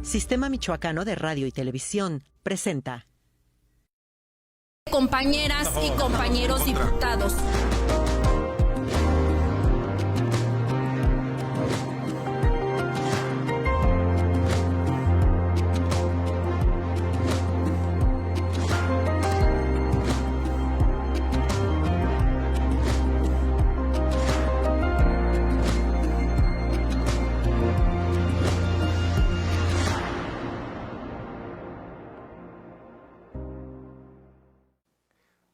Sistema Michoacano de Radio y Televisión presenta. Compañeras y compañeros diputados.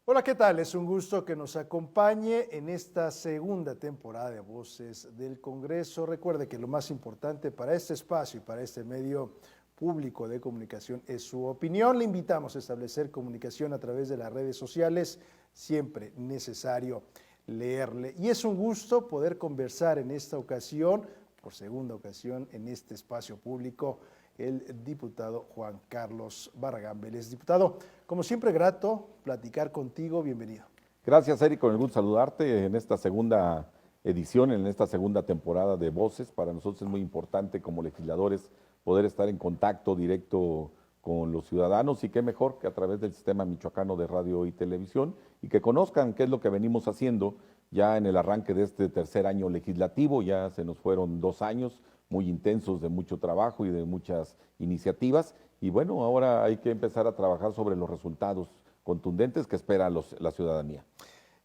Hola, ¿qué tal? Es un gusto que nos acompañe en esta segunda temporada de Voces del Congreso. Recuerde que lo más importante para este espacio y para este medio público de comunicación es su opinión. Le invitamos a establecer comunicación a través de las redes sociales, siempre necesario leerle. Y es un gusto poder conversar en esta ocasión, por segunda ocasión, en este espacio público, el diputado Juan Carlos Barragán Vélez. Diputado, como siempre, grato platicar contigo, bienvenido. Gracias, Eric, con el gusto saludarte en esta segunda edición, en esta segunda temporada de Voces. Para nosotros es muy importante como legisladores poder estar en contacto directo con los ciudadanos y qué mejor que a través del Sistema Michoacano de Radio y Televisión y que conozcan qué es lo que venimos haciendo ya en el arranque de este tercer año legislativo. Ya se nos fueron 2 años muy intensos de mucho trabajo y de muchas iniciativas y bueno, ahora hay que empezar a trabajar sobre los resultados contundentes que espera la ciudadanía.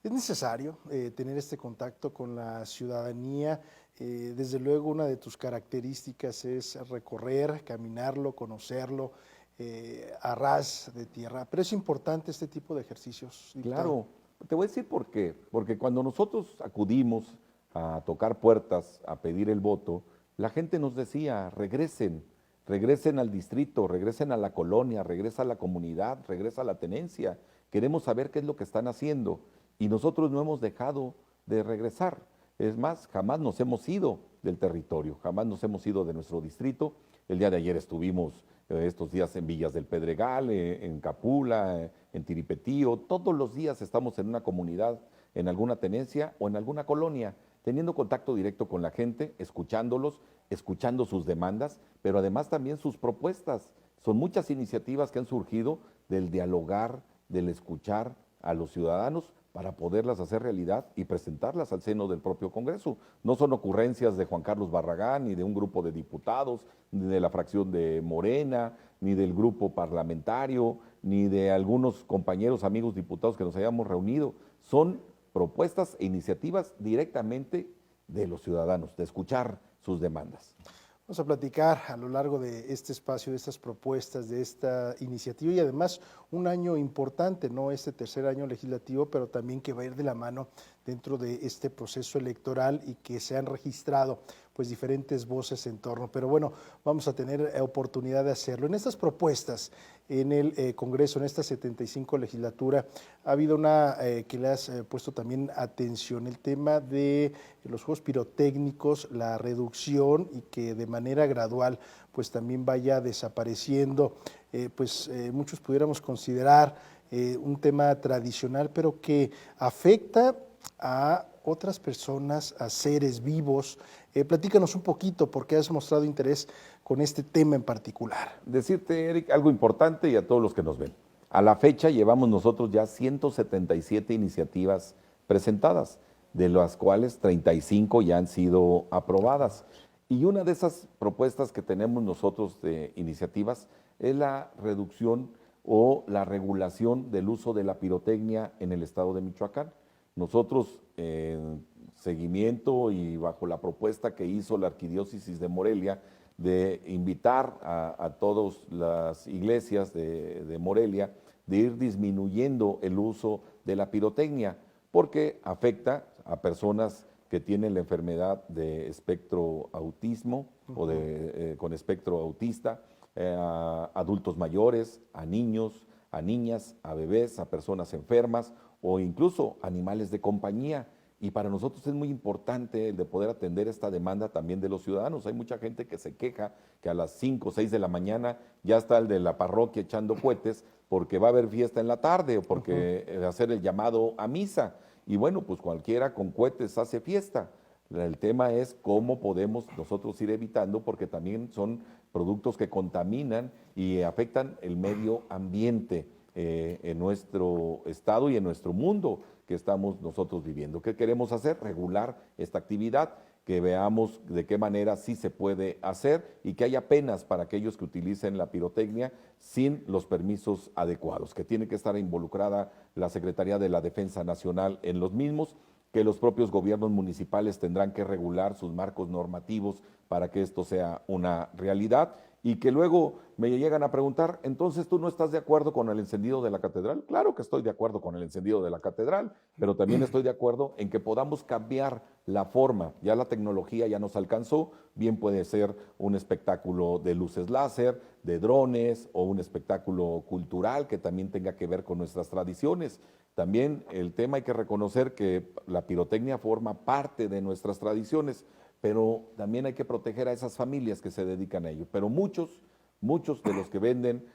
Es necesario tener este contacto con la ciudadanía. Desde luego, una de tus características es recorrer, caminarlo, conocerlo a ras de tierra, pero es importante este tipo de ejercicios. Diputado. Claro, te voy a decir por qué, porque cuando nosotros acudimos a tocar puertas, a pedir el voto, la gente nos decía, regresen al distrito, regresen a la colonia, regresa a la comunidad, regresa a la tenencia, queremos saber qué es lo que están haciendo y nosotros no hemos dejado de regresar. Es más, jamás nos hemos ido del territorio, jamás nos hemos ido de nuestro distrito. El día de ayer estuvimos estos días en Villas del Pedregal, en Capula, en Tiripetío, todos los días estamos en una comunidad, en alguna tenencia o en alguna colonia, teniendo contacto directo con la gente, escuchándolos, escuchando sus demandas, pero además también sus propuestas. Son muchas iniciativas que han surgido del dialogar, del escuchar a los ciudadanos para poderlas hacer realidad y presentarlas al seno del propio Congreso. No son ocurrencias de Juan Carlos Barragán, ni de un grupo de diputados, ni de la fracción de Morena, ni del grupo parlamentario, ni de algunos compañeros, amigos diputados que nos hayamos reunido. Son propuestas e iniciativas directamente de los ciudadanos, de escuchar sus demandas. Vamos a platicar a lo largo de este espacio, de estas propuestas, de esta iniciativa y además un año importante, no este tercer año legislativo, pero también que va a ir de la mano dentro de este proceso electoral y que se han registrado pues diferentes voces en torno. Pero bueno, vamos a tener oportunidad de hacerlo. En estas propuestas, en el Congreso, en esta 75 legislatura, ha habido una que le has puesto también atención, el tema de los juegos pirotécnicos, la reducción y que de manera gradual pues también vaya desapareciendo, muchos pudiéramos considerar un tema tradicional, pero que afecta a otras personas, a seres vivos. Platícanos un poquito por qué has mostrado interés con este tema en particular. Decirte, Eric, algo importante y a todos los que nos ven. A la fecha llevamos nosotros ya 177 iniciativas presentadas, de las cuales 35 ya han sido aprobadas. Y una de esas propuestas que tenemos nosotros de iniciativas es la reducción o la regulación del uso de la pirotecnia en el estado de Michoacán. Nosotros, en seguimiento y bajo la propuesta que hizo la Arquidiócesis de Morelia de invitar a todas las iglesias de Morelia de ir disminuyendo el uso de la pirotecnia, porque afecta a personas que tienen la enfermedad de espectro autismo o con espectro autista, a adultos mayores, a niños, a niñas, a bebés, a personas enfermas o incluso animales de compañía. Y para nosotros es muy importante el de poder atender esta demanda también de los ciudadanos. Hay mucha gente que se queja que a las 5 o 6 de la mañana ya está el de la parroquia echando cohetes porque va a haber fiesta en la tarde o porque hacer el llamado a misa. Y bueno, pues cualquiera con cohetes hace fiesta. El tema es cómo podemos nosotros ir evitando, porque también son productos que contaminan y afectan el medio ambiente en nuestro estado y en nuestro mundo que estamos nosotros viviendo. ¿Qué queremos hacer? Regular esta actividad, que veamos de qué manera sí se puede hacer y que haya penas para aquellos que utilicen la pirotecnia sin los permisos adecuados, que tiene que estar involucrada la Secretaría de la Defensa Nacional en los mismos, que los propios gobiernos municipales tendrán que regular sus marcos normativos para que esto sea una realidad, y que luego me llegan a preguntar, entonces ¿tú no estás de acuerdo con el encendido de la catedral? Claro que estoy de acuerdo con el encendido de la catedral, pero también estoy de acuerdo en que podamos cambiar la forma. Ya la tecnología ya nos alcanzó, bien puede ser un espectáculo de luces láser, de drones, o un espectáculo cultural que también tenga que ver con nuestras tradiciones. También el tema, hay que reconocer que la pirotecnia forma parte de nuestras tradiciones, pero también hay que proteger a esas familias que se dedican a ello. Pero muchos de los que venden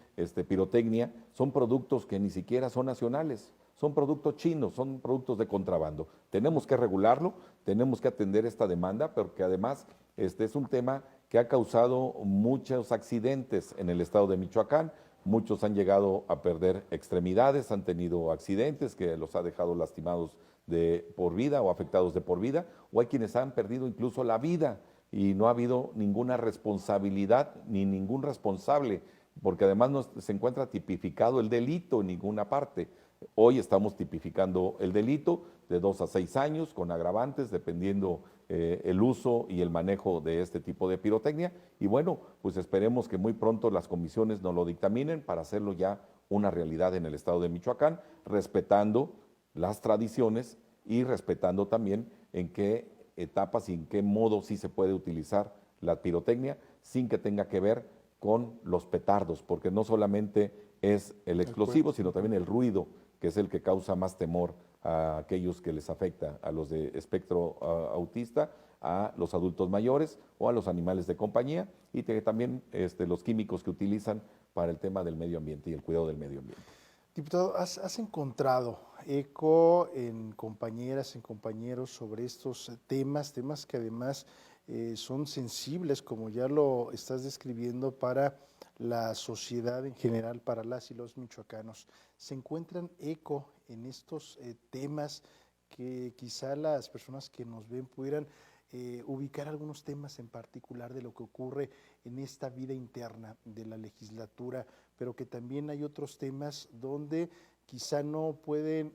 pirotecnia son productos que ni siquiera son nacionales, son productos chinos, son productos de contrabando. Tenemos que regularlo, tenemos que atender esta demanda, porque además es un tema que ha causado muchos accidentes en el estado de Michoacán. Muchos han llegado a perder extremidades, han tenido accidentes que los ha dejado lastimados de por vida o afectados de por vida, o hay quienes han perdido incluso la vida y no ha habido ninguna responsabilidad ni ningún responsable, porque además no se encuentra tipificado el delito en ninguna parte. Hoy estamos tipificando el delito de 2 a 6 años con agravantes, dependiendo el uso y el manejo de este tipo de pirotecnia. Y bueno, pues esperemos que muy pronto las comisiones nos lo dictaminen para hacerlo ya una realidad en el estado de Michoacán, respetando las tradiciones y respetando también en qué etapas y en qué modo sí se puede utilizar la pirotecnia sin que tenga que ver con los petardos, porque no solamente es el explosivo, sino también el ruido, que es el que causa más temor a aquellos que les afecta, a los de espectro autista, a los adultos mayores o a los animales de compañía, y también los químicos que utilizan para el tema del medio ambiente y el cuidado del medio ambiente. Diputado, ¿has encontrado eco en compañeras, en compañeros sobre estos temas que además son sensibles, como ya lo estás describiendo, para la sociedad en general, para las y los michoacanos? ¿Se encuentran eco en estos temas que quizá las personas que nos ven pudieran ubicar algunos temas en particular de lo que ocurre en esta vida interna de la legislatura, pero que también hay otros temas donde quizá no pueden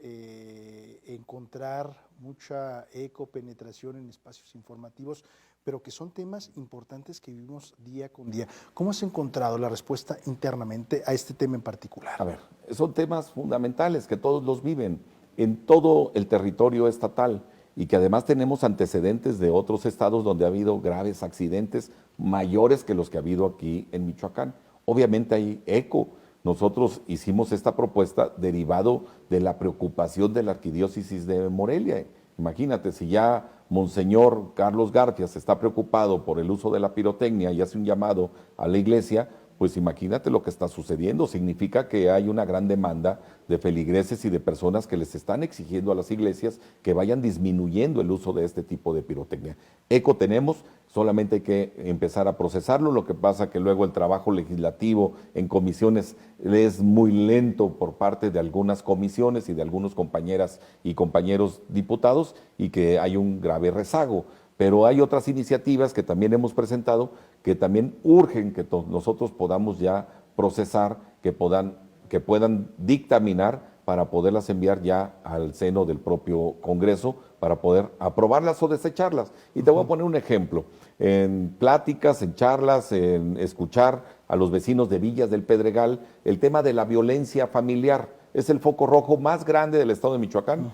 encontrar mucha eco, penetración en espacios informativos, pero que son temas importantes que vivimos día con día? ¿Cómo has encontrado la respuesta internamente a este tema en particular? A ver, son temas fundamentales que todos los viven en todo el territorio estatal, y que además tenemos antecedentes de otros estados donde ha habido graves accidentes mayores que los que ha habido aquí en Michoacán. Obviamente hay eco. Nosotros hicimos esta propuesta derivado de la preocupación de la Arquidiócesis de Morelia. Imagínate, si ya Monseñor Carlos Garfias está preocupado por el uso de la pirotecnia y hace un llamado a la iglesia, pues imagínate lo que está sucediendo. Significa que hay una gran demanda de feligreses y de personas que les están exigiendo a las iglesias que vayan disminuyendo el uso de este tipo de pirotecnia. Eco tenemos, solamente hay que empezar a procesarlo. Lo que pasa que luego el trabajo legislativo en comisiones es muy lento por parte de algunas comisiones y de algunos compañeras y compañeros diputados, y que hay un grave rezago. Pero hay otras iniciativas que también hemos presentado que también urgen que nosotros podamos ya procesar, que puedan dictaminar para poderlas enviar ya al seno del propio Congreso para poder aprobarlas o desecharlas. Y te voy a poner un ejemplo. En pláticas, en charlas, en escuchar a los vecinos de Villas del Pedregal, el tema de la violencia familiar es el foco rojo más grande del estado de Michoacán,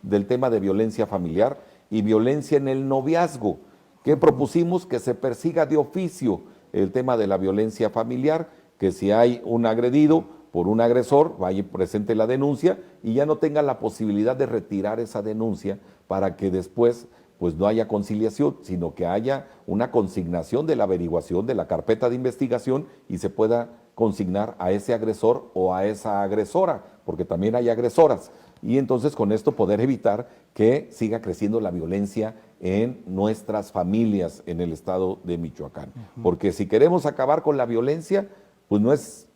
del tema de violencia familiar y violencia en el noviazgo, que propusimos que se persiga de oficio el tema de la violencia familiar, que si hay un agredido por un agresor, vaya y presente la denuncia y ya no tenga la posibilidad de retirar esa denuncia, para que después pues no haya conciliación, sino que haya una consignación de la averiguación de la carpeta de investigación y se pueda consignar a ese agresor o a esa agresora, porque también hay agresoras, y entonces con esto poder evitar que siga creciendo la violencia en nuestras familias en el estado de Michoacán. Porque si queremos acabar con la violencia, pues no es,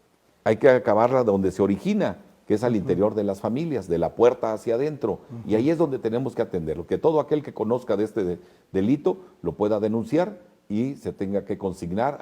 hay que acabarla donde se origina, que es al interior de las familias, de la puerta hacia adentro. Y ahí es donde tenemos que atenderlo, que todo aquel que conozca de este delito lo pueda denunciar y se tenga que consignar,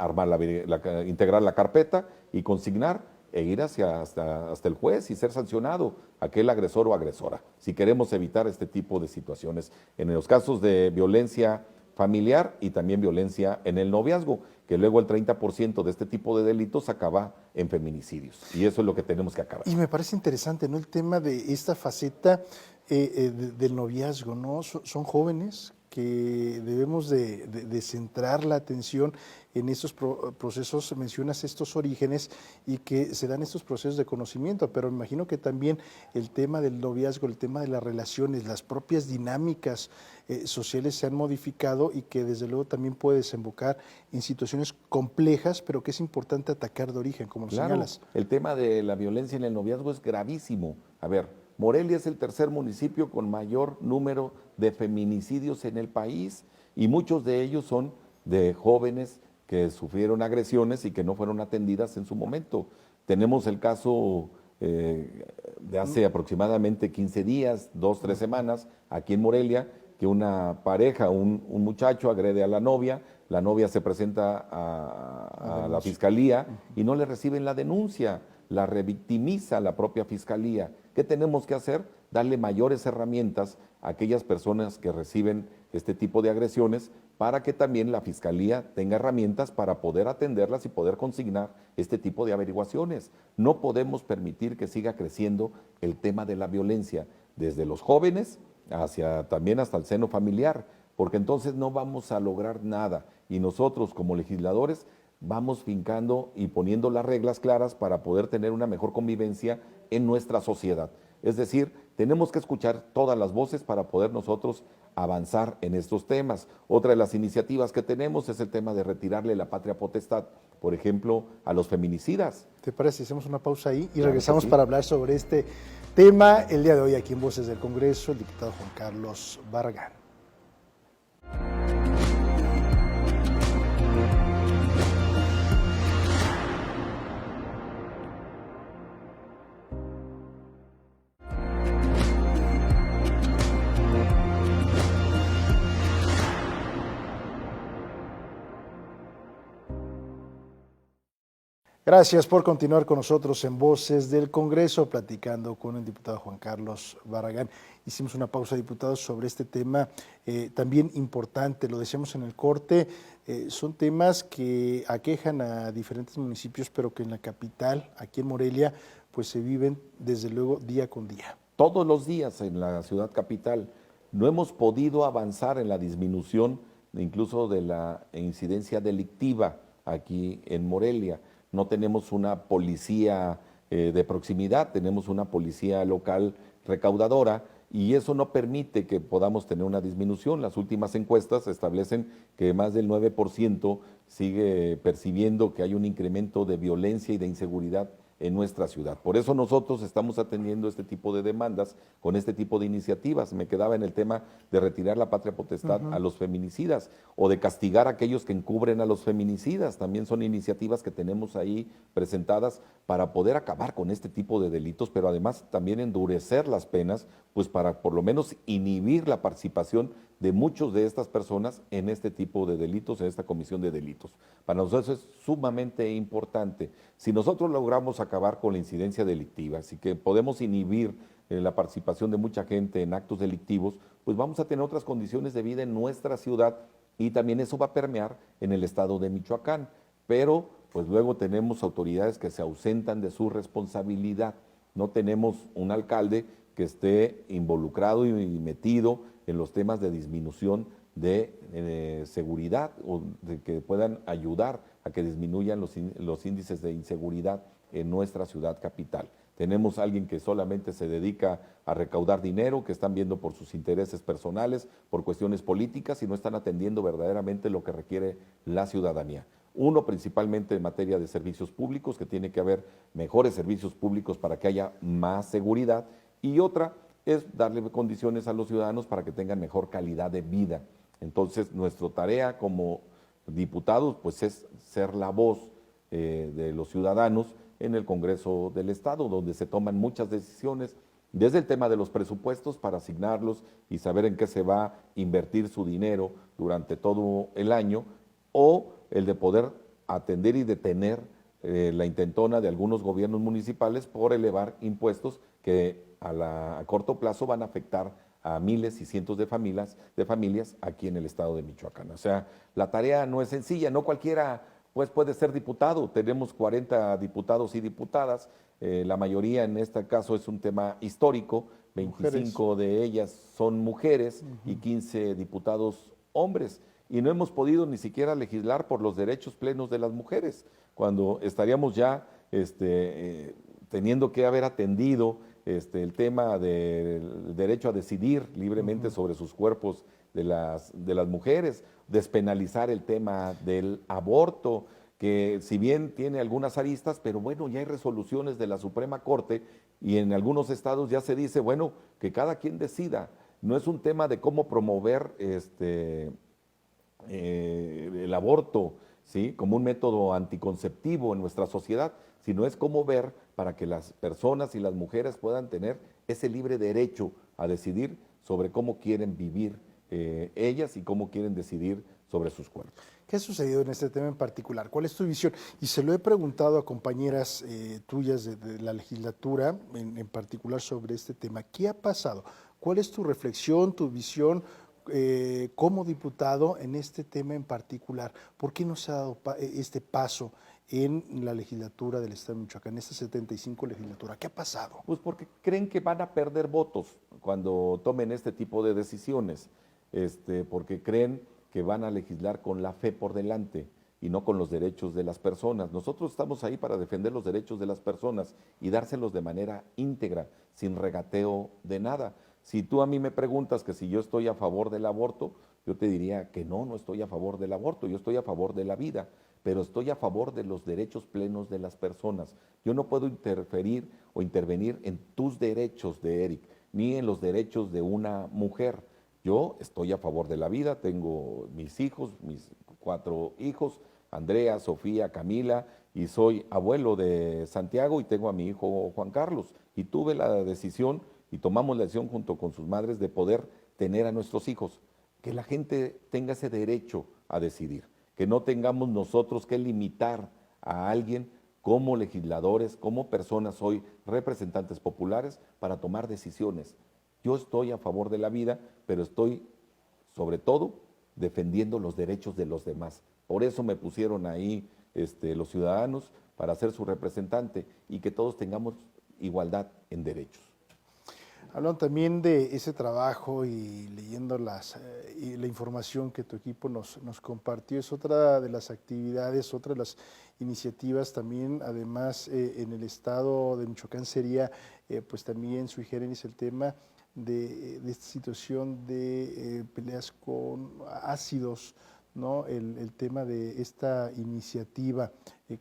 integrar la carpeta y consignar e ir hasta el juez y ser sancionado aquel agresor o agresora, si queremos evitar este tipo de situaciones. En los casos de violencia familiar y también violencia en el noviazgo, que luego el 30% de este tipo de delitos acaba en feminicidios. Y eso es lo que tenemos que acabar. Y me parece interesante, ¿no?, el tema de esta faceta del noviazgo, ¿no? Son jóvenes que debemos de centrar la atención en estos procesos. Mencionas estos orígenes y que se dan estos procesos de conocimiento, pero me imagino que también el tema del noviazgo, el tema de las relaciones, las propias dinámicas sociales se han modificado y que desde luego también puede desembocar en situaciones complejas, pero que es importante atacar de origen, como lo señalas. El tema de la violencia en el noviazgo es gravísimo. A ver, Morelia es el tercer municipio con mayor número de feminicidios en el país y muchos de ellos son de jóvenes que sufrieron agresiones y que no fueron atendidas en su momento. Tenemos el caso de hace aproximadamente 15 días, 2, 3 semanas, aquí en Morelia, que una pareja, un muchacho agrede a la novia se presenta a la fiscalía y no le reciben la denuncia, la revictimiza la propia fiscalía. ¿Qué tenemos que hacer? Darle mayores herramientas a aquellas personas que reciben este tipo de agresiones para que también la fiscalía tenga herramientas para poder atenderlas y poder consignar este tipo de averiguaciones. No podemos permitir que siga creciendo el tema de la violencia, desde los jóvenes también hasta el seno familiar, porque entonces no vamos a lograr nada y nosotros como legisladores vamos fincando y poniendo las reglas claras para poder tener una mejor convivencia en nuestra sociedad. Es decir, tenemos que escuchar todas las voces para poder nosotros avanzar en estos temas. Otra de las iniciativas que tenemos es el tema de retirarle la patria potestad, por ejemplo, a los feminicidas. ¿Te parece? Hacemos una pausa ahí y Claro, regresamos sí, para hablar sobre este tema el día de hoy aquí en Voces del Congreso, el diputado Juan Carlos Barragán. Gracias por continuar con nosotros en Voces del Congreso, platicando con el diputado Juan Carlos Barragán. Hicimos una pausa, diputados, sobre este tema también importante, lo decíamos en el corte, son temas que aquejan a diferentes municipios, pero que en la capital, aquí en Morelia, pues se viven desde luego día con día. Todos los días en la ciudad capital no hemos podido avanzar en la disminución incluso de la incidencia delictiva aquí en Morelia. No tenemos una policía de proximidad, tenemos una policía local recaudadora y eso no permite que podamos tener una disminución. Las últimas encuestas establecen que más del 9% sigue percibiendo que hay un incremento de violencia y de inseguridad en nuestra ciudad. Por eso nosotros estamos atendiendo este tipo de demandas con este tipo de iniciativas. Me quedaba en el tema de retirar la patria potestad a los feminicidas o de castigar a aquellos que encubren a los feminicidas. También son iniciativas que tenemos ahí presentadas para poder acabar con este tipo de delitos, pero además también endurecer las penas, pues para por lo menos inhibir la participación de muchos de estas personas en este tipo de delitos, en esta comisión de delitos. Para nosotros es sumamente importante. Si nosotros logramos acabar con la incidencia delictiva, así que podemos inhibir la participación de mucha gente en actos delictivos, pues vamos a tener otras condiciones de vida en nuestra ciudad y también eso va a permear en el estado de Michoacán. Pero pues luego tenemos autoridades que se ausentan de su responsabilidad. No tenemos un alcalde que esté involucrado y metido en los temas de disminución de seguridad o de que puedan ayudar a que disminuyan los índices de inseguridad en nuestra ciudad capital. Tenemos a alguien que solamente se dedica a recaudar dinero, que están viendo por sus intereses personales, por cuestiones políticas y no están atendiendo verdaderamente lo que requiere la ciudadanía. Uno, principalmente en materia de servicios públicos, que tiene que haber mejores servicios públicos para que haya más seguridad, y otra, es darle condiciones a los ciudadanos para que tengan mejor calidad de vida. Entonces, nuestra tarea como diputados, pues es ser la voz de los ciudadanos en el Congreso del Estado, donde se toman muchas decisiones, desde el tema de los presupuestos para asignarlos y saber en qué se va a invertir su dinero durante todo el año, o el de poder atender y detener la intentona de algunos gobiernos municipales por elevar impuestos que a corto plazo van a afectar a miles y cientos de familias aquí en el estado de Michoacán. O sea, la tarea no es sencilla, no cualquiera pues puede ser diputado. Tenemos 40 diputados y diputadas, la mayoría en este caso es un tema histórico, 25 de ellas son mujeres y 15 diputados hombres. Y no hemos podido ni siquiera legislar por los derechos plenos de las mujeres, cuando estaríamos ya teniendo que haber atendido el tema del derecho a decidir libremente sobre sus cuerpos de las mujeres, despenalizar el tema del aborto, que si bien tiene algunas aristas, pero bueno, ya hay resoluciones de la Suprema Corte y en algunos estados ya se dice, bueno, que cada quien decida. No es un tema de cómo promover el aborto, ¿sí?, como un método anticonceptivo en nuestra sociedad, sino es cómo ver para que las personas y las mujeres puedan tener ese libre derecho a decidir sobre cómo quieren vivir ellas y cómo quieren decidir sobre sus cuerpos. ¿Qué ha sucedido en este tema en particular? ¿Cuál es tu visión? Y se lo he preguntado a compañeras tuyas de la legislatura, en particular sobre este tema. ¿Qué ha pasado? ¿Cuál es tu reflexión, tu visión como diputado en este tema en particular? ¿Por qué no se ha dado este paso en la legislatura del Estado de Michoacán, en esta 75 legislatura? ¿Qué ha pasado? Pues porque creen que van a perder votos cuando tomen este tipo de decisiones, porque creen que van a legislar con la fe por delante y no con los derechos de las personas. Nosotros estamos ahí para defender los derechos de las personas y dárselos de manera íntegra, sin regateo de nada. Si tú a mí me preguntas que si yo estoy a favor del aborto, yo te diría que no estoy a favor del aborto, yo estoy a favor de la vida, pero estoy a favor de los derechos plenos de las personas. Yo no puedo interferir o intervenir en tus derechos de Eric, ni en los derechos de una mujer. Yo estoy a favor de la vida, tengo mis hijos, mis 4 hijos, Andrea, Sofía, Camila, y soy abuelo de Santiago y tengo a mi hijo Juan Carlos. Y tuve la decisión y tomamos la decisión junto con sus madres de poder tener a nuestros hijos, que la gente tenga ese derecho a decidir, que no tengamos nosotros que limitar a alguien como legisladores, como personas hoy representantes populares para tomar decisiones. Yo estoy a favor de la vida, pero estoy sobre todo defendiendo los derechos de los demás. Por eso me pusieron ahí los ciudadanos para ser su representante y que todos tengamos igualdad en derechos. Hablan también de ese trabajo y leyendo y la información que tu equipo nos compartió. Es otra de las actividades, otra de las iniciativas también, además en el estado de Michoacán sería pues también sui generis el tema de esta situación de peleas con ácidos, ¿no? El tema de esta iniciativa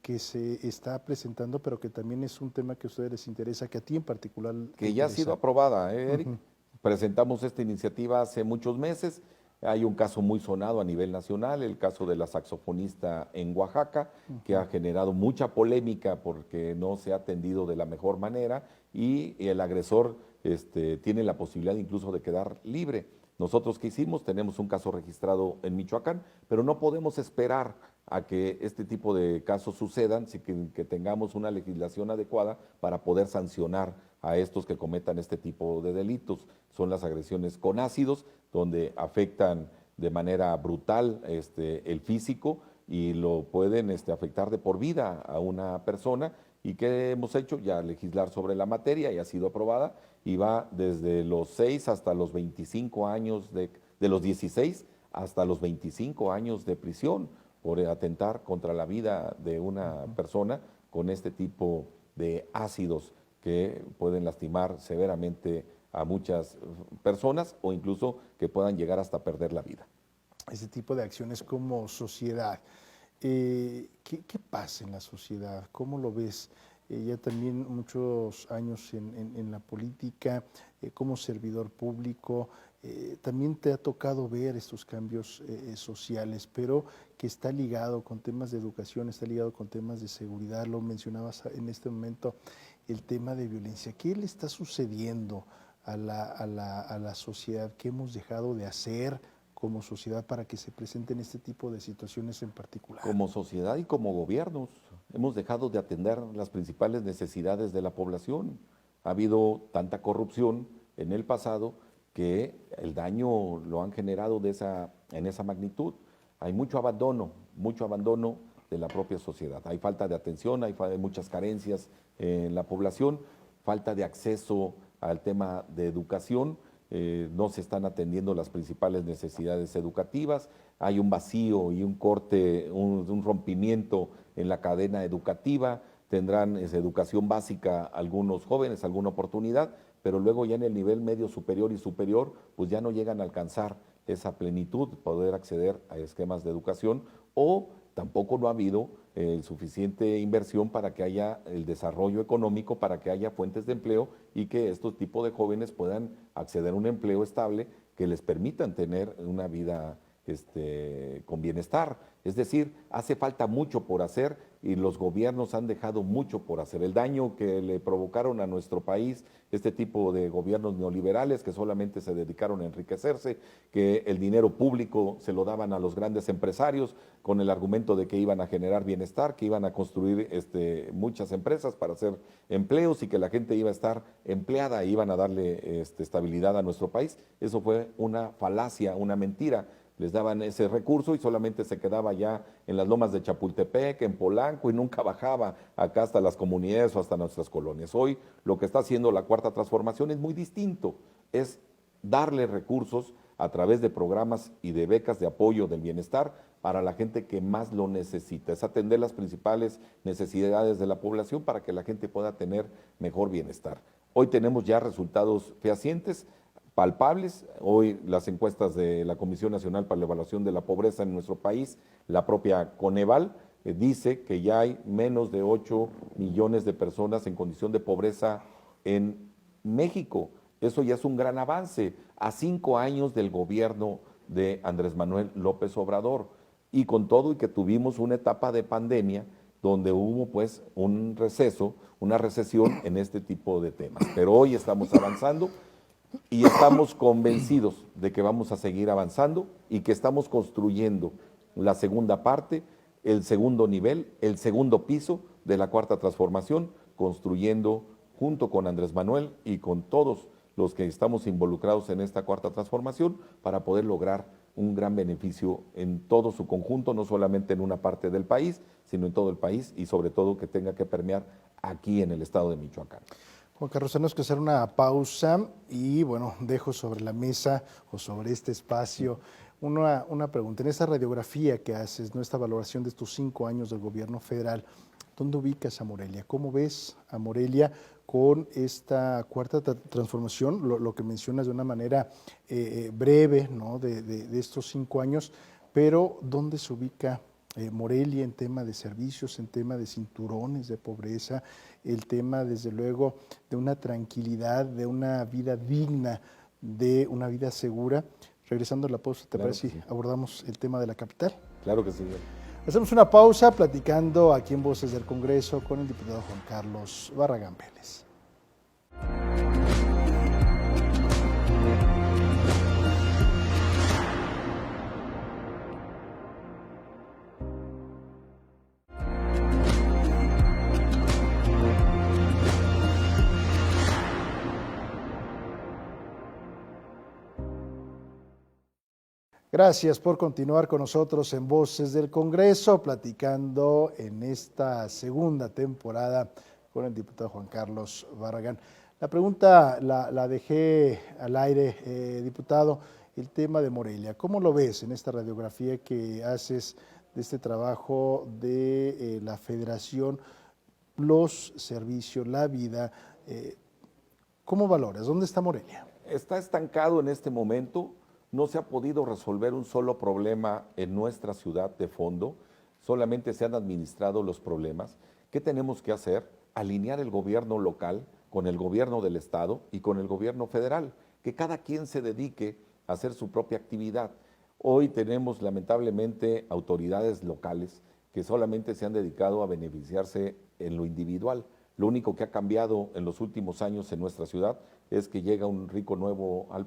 que se está presentando, pero que también es un tema que a ustedes les interesa, que a ti en particular que ya ha sido aprobada, Eric. Presentamos esta iniciativa hace muchos meses. Hay un caso muy sonado a nivel nacional, el caso de la saxofonista en Oaxaca, que ha generado mucha polémica porque no se ha atendido de la mejor manera y el agresor tiene la posibilidad incluso de quedar libre. Nosotros, ¿qué hicimos? Tenemos un caso registrado en Michoacán, pero no podemos esperar a que este tipo de casos sucedan, sin que tengamos una legislación adecuada para poder sancionar a estos que cometan este tipo de delitos. Son las agresiones con ácidos, donde afectan de manera brutal el físico y lo pueden afectar de por vida a una persona. ¿Y qué hemos hecho? Ya legislar sobre la materia, ya ha sido aprobada y va desde los 6 hasta los 25 años, de los 16 hasta los 25 años de prisión por atentar contra la vida de una persona con este tipo de ácidos que pueden lastimar severamente a muchas personas o incluso que puedan llegar hasta perder la vida. Ese tipo de acciones como sociedad, ¿qué pasa en la sociedad? ¿Cómo lo ves? ya también muchos años en la política, como servidor público. También te ha tocado ver estos cambios sociales, pero que está ligado con temas de educación, está ligado con temas de seguridad. Lo mencionabas en este momento, el tema de violencia. ¿Qué le está sucediendo a la sociedad? ¿Qué hemos dejado de hacer como sociedad para que se presenten este tipo de situaciones en particular? Como sociedad y como gobiernos, hemos dejado de atender las principales necesidades de la población. Ha habido tanta corrupción en el pasado que el daño lo han generado en esa magnitud. Hay mucho abandono de la propia sociedad. Hay falta de atención, hay muchas carencias en la población, falta de acceso al tema de educación, no se están atendiendo las principales necesidades educativas, hay un vacío y un corte, un rompimiento en la cadena educativa. Tendrán educación básica algunos jóvenes, alguna oportunidad, pero luego ya en el nivel medio superior y superior, pues ya no llegan a alcanzar esa plenitud, poder acceder a esquemas de educación, o tampoco no ha habido suficiente inversión para que haya el desarrollo económico, para que haya fuentes de empleo y que estos tipos de jóvenes puedan acceder a un empleo estable que les permitan tener una vida con bienestar. Es decir, hace falta mucho por hacer y los gobiernos han dejado mucho por hacer. El daño que le provocaron a nuestro país este tipo de gobiernos neoliberales que solamente se dedicaron a enriquecerse, que el dinero público se lo daban a los grandes empresarios con el argumento de que iban a generar bienestar, que iban a construir muchas empresas para hacer empleos y que la gente iba a estar empleada e iban a darle estabilidad a nuestro país. Eso fue una falacia, una mentira. Les daban ese recurso y solamente se quedaba ya en las lomas de Chapultepec, en Polanco, y nunca bajaba acá hasta las comunidades o hasta nuestras colonias. Hoy lo que está haciendo la Cuarta Transformación es muy distinto, es darle recursos a través de programas y de becas de apoyo del bienestar para la gente que más lo necesita, es atender las principales necesidades de la población para que la gente pueda tener mejor bienestar. Hoy tenemos ya resultados fehacientes, palpables. Hoy las encuestas de la Comisión Nacional para la Evaluación de la Pobreza en nuestro país, la propia Coneval, dice que ya hay menos de 8 millones de personas en condición de pobreza en México. Eso ya es un gran avance a 5 años del gobierno de Andrés Manuel López Obrador, y con todo y que tuvimos una etapa de pandemia donde hubo pues un receso, una recesión en este tipo de temas. Pero hoy estamos avanzando y estamos convencidos de que vamos a seguir avanzando y que estamos construyendo la segunda parte, el segundo nivel, el segundo piso de la Cuarta Transformación, construyendo junto con Andrés Manuel y con todos los que estamos involucrados en esta Cuarta Transformación para poder lograr un gran beneficio en todo su conjunto, no solamente en una parte del país, sino en todo el país y sobre todo que tenga que permear aquí en el estado de Michoacán. Juan Carlos, tenemos que hacer una pausa y bueno, dejo sobre la mesa o sobre este espacio una pregunta. En esta radiografía que haces, ¿no? Esta valoración de estos 5 años del gobierno federal, ¿dónde ubicas a Morelia? ¿Cómo ves a Morelia con esta Cuarta Transformación? Lo que mencionas de una manera breve, ¿no? de estos 5 años, pero ¿dónde se ubica Morelia en tema de servicios, en tema de cinturones de pobreza, el tema desde luego de una tranquilidad, de una vida digna, de una vida segura? Regresando a la pausa, ¿te parece si abordamos el tema de la capital? Claro que sí. Hacemos una pausa platicando aquí en Voces del Congreso con el diputado Juan Carlos Barragán Vélez. Gracias por continuar con nosotros en Voces del Congreso, platicando en esta segunda temporada con el diputado Juan Carlos Barragán. La pregunta la dejé al aire, diputado, el tema de Morelia. ¿Cómo lo ves en esta radiografía que haces de este trabajo de la federación, los servicios, la vida? ¿Cómo valoras? ¿Dónde está Morelia? Está estancado en este momento. No se ha podido resolver un solo problema en nuestra ciudad de fondo, solamente se han administrado los problemas. ¿Qué tenemos que hacer? alinear el gobierno local con el gobierno del estado y con el gobierno federal, que cada quien se dedique a hacer su propia actividad. Hoy tenemos lamentablemente autoridades locales que solamente se han dedicado a beneficiarse en lo individual. Lo único que ha cambiado en los últimos años en nuestra ciudad es que llega un rico nuevo al